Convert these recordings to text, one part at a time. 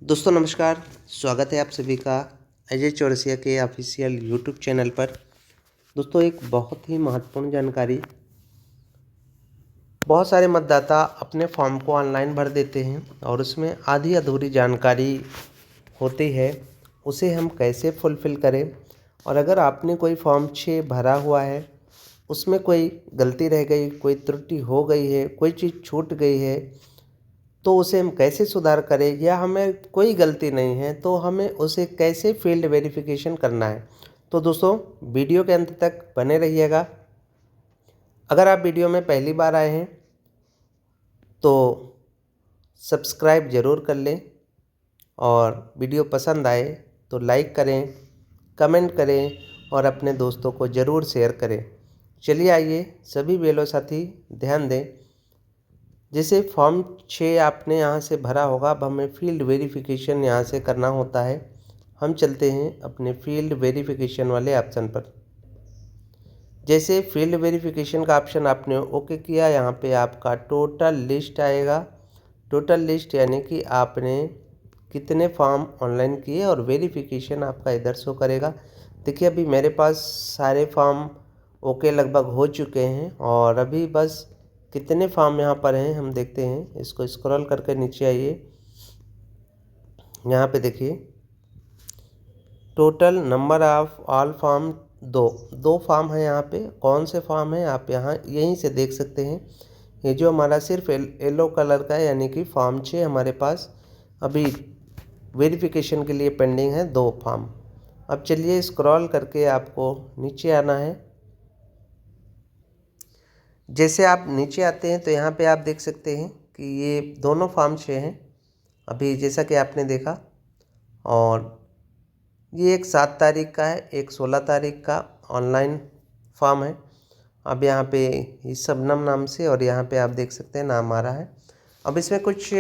दोस्तों नमस्कार। स्वागत है आप सभी का अजय चौरसिया के ऑफिशियल यूट्यूब चैनल पर। दोस्तों एक बहुत ही महत्वपूर्ण जानकारी। बहुत सारे मतदाता अपने फॉर्म को ऑनलाइन भर देते हैं और उसमें आधी अधूरी जानकारी होती है, उसे हम कैसे फुलफ़िल करें। और अगर आपने कोई फॉर्म 6 भरा हुआ है, उसमें कोई गलती रह गई, कोई त्रुटि हो गई है, कोई चीज़ छूट गई है, तो उसे हम कैसे सुधार करें, या हमें कोई गलती नहीं है तो हमें उसे कैसे फील्ड वेरिफिकेशन करना है। तो दोस्तों वीडियो के अंत तक बने रहिएगा। अगर आप वीडियो में पहली बार आए हैं तो सब्सक्राइब ज़रूर कर लें और वीडियो पसंद आए तो लाइक करें, कमेंट करें और अपने दोस्तों को ज़रूर शेयर करें। चलिए आइए सभी वेलो साथी ध्यान दें। जैसे फॉर्म 6 आपने यहाँ से भरा होगा, अब हमें फील्ड वेरिफिकेशन यहाँ से करना होता है। हम चलते हैं अपने फील्ड वेरिफिकेशन वाले ऑप्शन पर। जैसे फील्ड वेरिफिकेशन का ऑप्शन आपने ओके किया, यहाँ पे आपका टोटल लिस्ट आएगा। टोटल लिस्ट यानी कि आपने कितने फॉर्म ऑनलाइन किए और वेरिफिकेशन आपका इधर शो करेगा। देखिए अभी मेरे पास सारे फॉर्म ओके लगभग हो चुके हैं और अभी बस कितने फॉर्म यहाँ पर हैं हम देखते हैं। इसको स्क्रॉल करके नीचे आइए, यहाँ पे देखिए total number of all form दो फॉर्म है। यहाँ पे कौन से फॉर्म है आप यहाँ यहीं से देख सकते हैं। ये जो हमारा सिर्फ येलो कलर का है यानी कि फॉर्म 6 हमारे पास अभी वेरिफिकेशन के लिए पेंडिंग है 2 फॉर्म। अब चलिए स्क्रॉल करके आपको नीचे आना है। जैसे आप नीचे आते हैं तो यहाँ पे आप देख सकते हैं कि ये दोनों फॉर्म 6 हैं अभी, जैसा कि आपने देखा। और ये एक 7 तारीख का है, एक 16 तारीख का ऑनलाइन फॉर्म है। अब यहाँ पे ये शबनम नाम से और यहाँ पे आप देख सकते हैं नाम आ रहा है। अब इसमें कुछ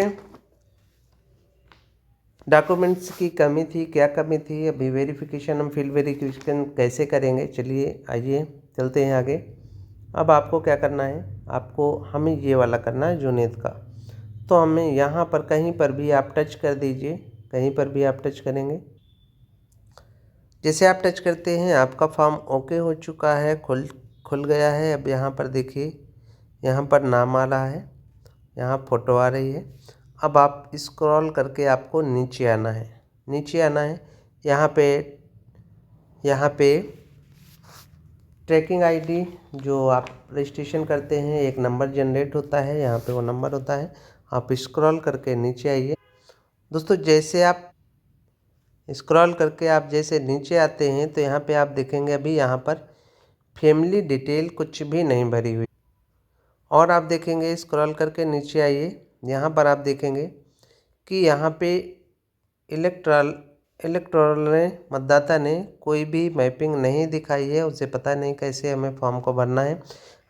डॉक्यूमेंट्स की कमी थी, क्या कमी थी, अभी वेरिफिकेशन हम फील्ड वेरिफिकेशन कैसे करेंगे, चलिए आइए चलते हैं आगे। अब आपको क्या करना है, आपको हमें ये वाला करना है जुनेद का। तो हमें यहाँ पर कहीं पर भी आप टच कर दीजिए, कहीं पर भी आप टच करेंगे। जैसे आप टच करते हैं आपका फॉर्म ओके हो चुका है, खुल गया है। अब यहाँ पर देखिए, यहाँ पर नाम आ रहा है, यहाँ फ़ोटो आ रही है। अब आप स्क्रॉल करके आपको नीचे आना है, नीचे आना है। यहाँ पे ट्रैकिंग आईडी जो आप रजिस्ट्रेशन करते हैं एक नंबर जनरेट होता है, यहाँ पे वो नंबर होता है। आप स्क्रॉल करके नीचे आइए। दोस्तों जैसे आप स्क्रॉल करके आप जैसे नीचे आते हैं तो यहाँ पे आप देखेंगे अभी यहाँ पर फैमिली डिटेल कुछ भी नहीं भरी हुई। और आप देखेंगे स्क्रॉल करके नीचे आइए, यहाँ पर आप देखेंगे कि यहाँ पे इलेक्टोरल ने मतदाता ने कोई भी मैपिंग नहीं दिखाई है। उसे पता नहीं कैसे हमें फॉर्म को भरना है।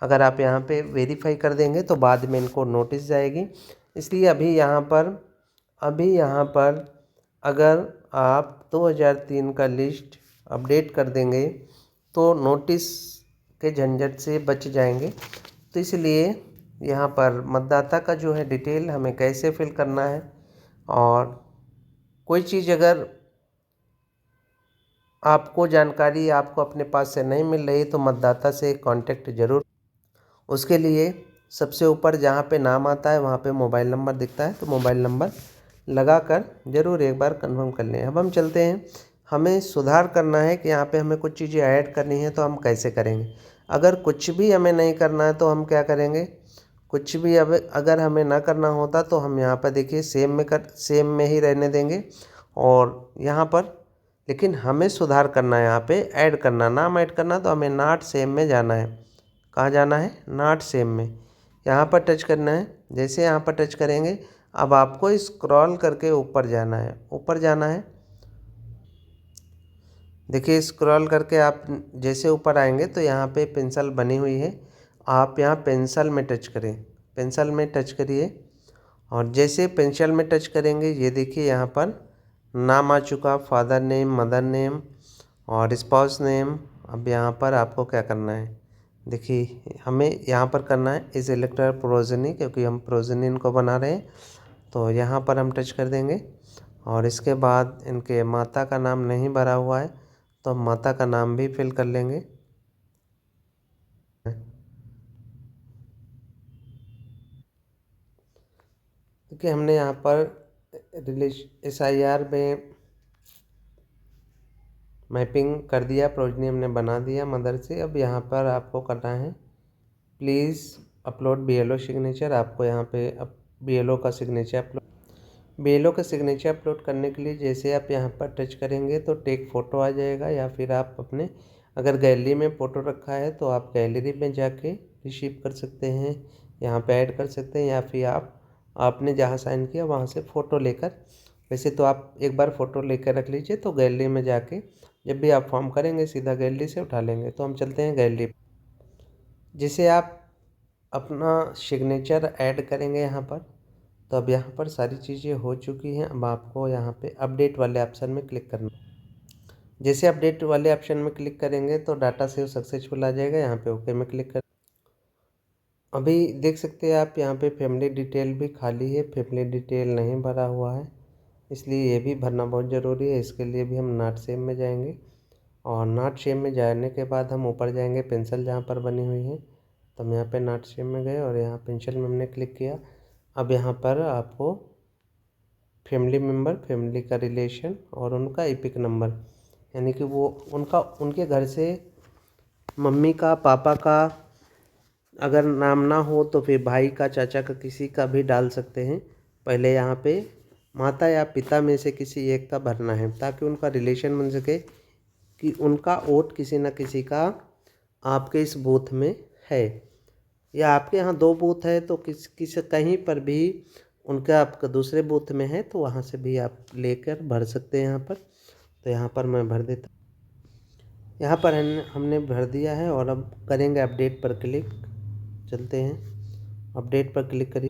अगर आप यहाँ पे वेरीफाई कर देंगे तो बाद में इनको नोटिस जाएगी। इसलिए अभी यहाँ पर अगर आप 2003 का लिस्ट अपडेट कर देंगे तो नोटिस के झंझट से बच जाएंगे। तो इसलिए यहाँ पर मतदाता का जो है डिटेल हमें कैसे फिल करना है, और कोई चीज़ अगर आपको जानकारी आपको अपने पास से नहीं मिल रही तो मतदाता से कांटेक्ट ज़रूर। उसके लिए सबसे ऊपर जहाँ पे नाम आता है वहाँ पे मोबाइल नंबर दिखता है, तो मोबाइल नंबर लगाकर ज़रूर एक बार कंफर्म कर लें। अब हम चलते हैं, हमें सुधार करना है कि यहाँ पे हमें कुछ चीज़ें ऐड करनी है, तो हम कैसे करेंगे। अगर कुछ भी हमें नहीं करना है तो हम क्या करेंगे, कुछ भी अब अगर हमें ना करना होता तो हम यहाँ पर देखिए सेम में ही रहने देंगे। और यहाँ पर लेकिन हमें सुधार करना है, यहाँ पे ऐड करना, नाम ऐड करना, तो हमें नॉट सेम में जाना है। कहाँ जाना है, नॉट सेम में, यहाँ पर टच करना है। जैसे यहाँ पर टच करेंगे अब आपको स्क्रॉल करके ऊपर जाना है, ऊपर जाना है। देखिए स्क्रॉल करके आप जैसे ऊपर आएंगे तो यहाँ पे पेंसिल बनी हुई है, आप यहाँ पेंसिल में टच करें, पेंसिल में टच करिए। और जैसे पेंसिल में टच करेंगे ये देखिए यहाँ पर नाम आ चुका, फादर नेम, मदर नेम और स्पाउस नेम। अब यहाँ पर आपको क्या करना है, देखिए हमें यहाँ पर करना है इस इलेक्टर प्रोजनी, क्योंकि हम प्रोजनी इनको बना रहे हैं। तो यहाँ पर हम टच कर देंगे और इसके बाद इनके माता का नाम नहीं भरा हुआ है तो हम माता का नाम भी फिल कर लेंगे। क्योंकि हमने यहाँ पर SIR में मैपिंग कर दिया, प्रोजनी हमने बना दिया मदर से। अब यहाँ पर आपको करना है प्लीज़ अपलोड BLO सिग्नेचर। आपको यहाँ पे अब BLO का सिग्नेचर अपलोड करने के लिए जैसे आप यहाँ पर टच करेंगे तो टेक फ़ोटो आ जाएगा, या फिर आप अपने अगर गैलरी में फ़ोटो रखा है तो आप गैलरी में जाके रिसीव कर सकते हैं, यहाँ पे ऐड कर सकते हैं, या फिर आपने जहाँ साइन किया वहाँ से फ़ोटो लेकर, वैसे तो आप एक बार फ़ोटो लेकर रख लीजिए तो गैलरी में जाके जब भी आप फॉर्म करेंगे सीधा गैलरी से उठा लेंगे। तो हम चलते हैं गैलरी, जिसे आप अपना सिग्नेचर ऐड करेंगे यहाँ पर। तो अब यहाँ पर सारी चीज़ें हो चुकी हैं। अब आपको यहाँ पे अपडेट वाले ऑप्शन में क्लिक करना। जैसे अपडेट वाले ऑप्शन में क्लिक करेंगे तो डाटा सेव सक्सेसफुल आ जाएगा। यहाँ पे ओके में क्लिक कर, अभी देख सकते हैं आप यहाँ पे फैमिली डिटेल भी खाली है, फैमिली डिटेल नहीं भरा हुआ है, इसलिए ये भी भरना बहुत ज़रूरी है। इसके लिए भी हम नॉट सेव में जाएंगे, और नॉट सेव में जाने के बाद हम ऊपर जाएंगे पेंसिल जहाँ पर बनी हुई है, तो हम यहाँ पे नॉट सेव में गए और यहाँ पेंसिल में हमने क्लिक किया। अब यहाँ पर आपको फैमिली मेम्बर, फैमिली का रिलेशन और उनका एपिक नंबर, यानी कि वो उनके घर से मम्मी का, पापा का अगर नाम ना हो तो फिर भाई का, चाचा का, किसी का भी डाल सकते हैं। पहले यहाँ पे माता या पिता में से किसी एक का भरना है ताकि उनका रिलेशन बन सके कि उनका वोट किसी न किसी का आपके इस बूथ में है, या आपके यहाँ 2 बूथ है तो किस कहीं पर भी उनका आपका दूसरे बूथ में है तो वहाँ से भी आप लेकर भर सकते हैं यहाँ पर। तो यहाँ पर मैं भर देता, यहाँ पर हमने भर दिया है और अब करेंगे अपडेट पर क्लिक। चलते हैं अपडेट पर क्लिक करिए।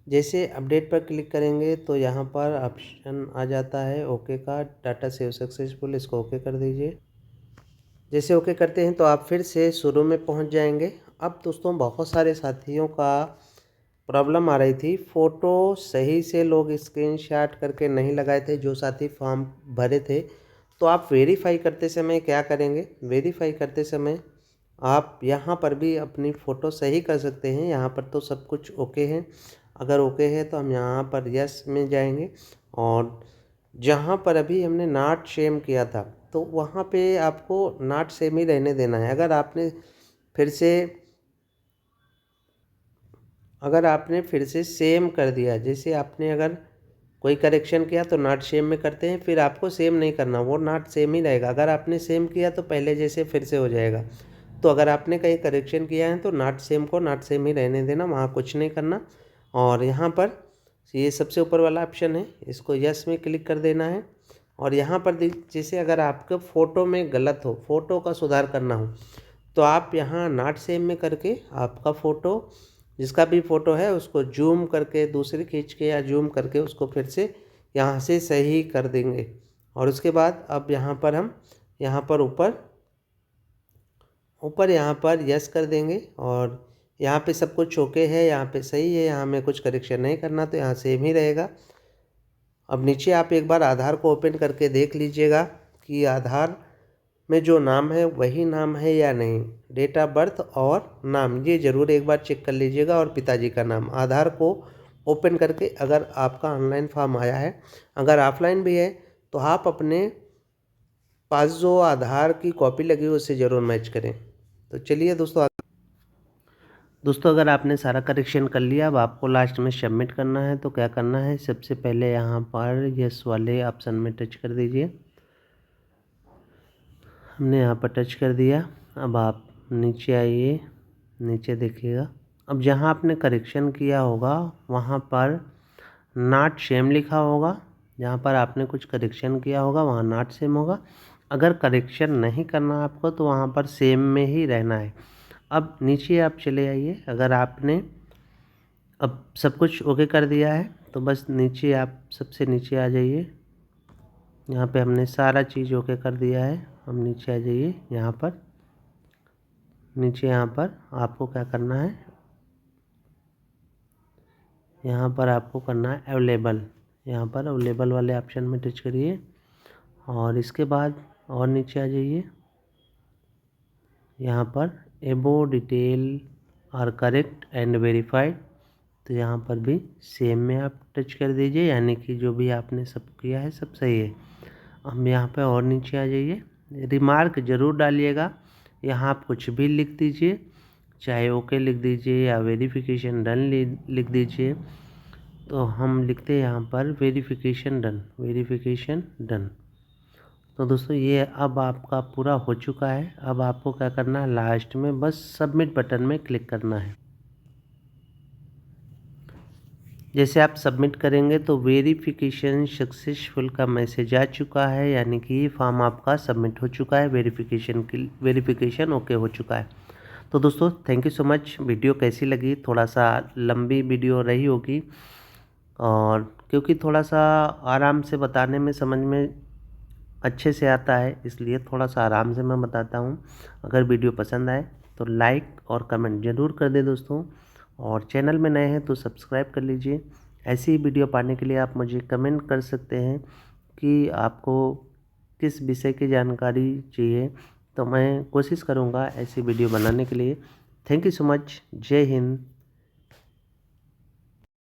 जैसे अपडेट पर क्लिक करेंगे तो यहाँ पर ऑप्शन आ जाता है ओके का, डाटा सेव सक्सेसफुल, इसको ओके कर दीजिए। जैसे ओके करते हैं तो आप फिर से शुरू में पहुँच जाएंगे। अब दोस्तों बहुत सारे साथियों का प्रॉब्लम आ रही थी, फ़ोटो सही से लोग स्क्रीनशॉट करके नहीं लगाए थे जो साथी फॉर्म भरे थे। तो आप वेरीफाई करते समय क्या करेंगे, वेरीफाई करते समय आप यहाँ पर भी अपनी फ़ोटो सही कर सकते हैं। यहाँ पर तो सब कुछ ओके है, अगर ओके है तो हम यहाँ पर यस में जाएंगे, और जहाँ पर अभी हमने नॉट सेम किया था तो वहाँ पे आपको नॉट सेम ही रहने देना है। अगर आपने फिर से सेम कर दिया, जैसे आपने अगर कोई करेक्शन किया तो नॉट सेम में करते हैं, फिर आपको सेम नहीं करना, वो नॉट सेम ही रहेगा। अगर आपने सेम किया तो पहले जैसे फिर से हो जाएगा। तो अगर आपने कहीं करेक्शन किया है तो नॉट सेम को नॉट सेम ही रहने देना, वहाँ कुछ नहीं करना। और यहाँ पर ये सबसे ऊपर वाला ऑप्शन है, इसको यस में क्लिक कर देना है। और यहाँ पर जैसे अगर आपके फ़ोटो में गलत हो, फ़ोटो का सुधार करना हो, तो आप यहाँ नॉट सेम में करके आपका फ़ोटो, जिसका भी फ़ोटो है उसको जूम करके, दूसरी खींच के या जूम करके उसको फिर से यहाँ से सही कर देंगे। और उसके बाद अब यहाँ पर हम यहाँ पर ऊपर यहाँ पर यस कर देंगे, और यहाँ पे सब कुछ ओके है, यहाँ पे सही है, यहाँ में कुछ करेक्शन नहीं करना तो यहाँ सेम ही रहेगा। अब नीचे आप एक बार आधार को ओपन करके देख लीजिएगा कि आधार में जो नाम है वही नाम है या नहीं। डेट ऑफ बर्थ और नाम ये ज़रूर एक बार चेक कर लीजिएगा, और पिताजी का नाम। आधार को ओपन करके अगर आपका ऑनलाइन फॉर्म आया है, अगर ऑफलाइन भी है तो आप अपने पास जो आधार की कॉपी लगी है उससे ज़रूर मैच करें। तो चलिए दोस्तों अगर आपने सारा करेक्शन कर लिया, अब आपको लास्ट में सबमिट करना है। तो क्या करना है, सबसे पहले यहाँ पर यस वाले ऑप्शन में टच कर दीजिए। हमने यहाँ पर टच कर दिया। अब आप नीचे आइए, नीचे देखिएगा। अब जहाँ आपने करेक्शन किया होगा वहाँ पर नॉट सेम लिखा होगा, जहाँ पर आपने कुछ करेक्शन किया होगा वहाँ नॉट सेम होगा। अगर करेक्शन नहीं करना आपको तो वहाँ पर सेम में ही रहना है। अब नीचे आप चले आइए, अगर आपने अब सब कुछ ओके कर दिया है तो बस नीचे आप सबसे नीचे आ जाइए। यहाँ पे हमने सारा चीज़ ओके कर दिया है, हम नीचे आ जाइए। यहाँ पर नीचे यहाँ पर आपको क्या करना है, यहाँ पर आपको करना है अवेलेबल, यहाँ पर अवेलेबल वाले ऑप्शन में टच करिए और इसके बाद और नीचे आ जाइए। यहाँ पर above detail are correct and verified, तो यहाँ पर भी सेम में आप टच कर दीजिए, यानी कि जो भी आपने सब किया है सब सही है। हम यहाँ पे और नीचे आ जाइए। रिमार्क ज़रूर डालिएगा, यहाँ आप कुछ भी लिख दीजिए, चाहे ओके लिख दीजिए या वेरिफिकेशन डन लिख दीजिए। तो हम लिखते हैं यहाँ पर वेरिफिकेशन डन, वेरिफिकेशन डन। तो दोस्तों ये अब आपका पूरा हो चुका है। अब आपको क्या करना है, लास्ट में बस सबमिट बटन में क्लिक करना है। जैसे आप सबमिट करेंगे तो वेरिफिकेशन सक्सेसफुल का मैसेज आ चुका है, यानी कि ये फॉर्म आपका सबमिट हो चुका है, वेरिफिकेशन ओके हो चुका है। तो दोस्तों thank you so much. Video कैसी लगी, थोड़ा सा लंबी वीडियो रही होगी, और क्योंकि थोड़ा सा आराम से बताने में समझ में अच्छे से आता है, इसलिए थोड़ा सा आराम से मैं बताता हूँ। अगर वीडियो पसंद आए तो लाइक और कमेंट ज़रूर कर दें दोस्तों, और चैनल में नए हैं तो सब्सक्राइब कर लीजिए। ऐसी ही वीडियो पाने के लिए आप मुझे कमेंट कर सकते हैं कि आपको किस विषय की जानकारी चाहिए, तो मैं कोशिश करूँगा ऐसी वीडियो बनाने के लिए। Thank you so much. जय हिंद।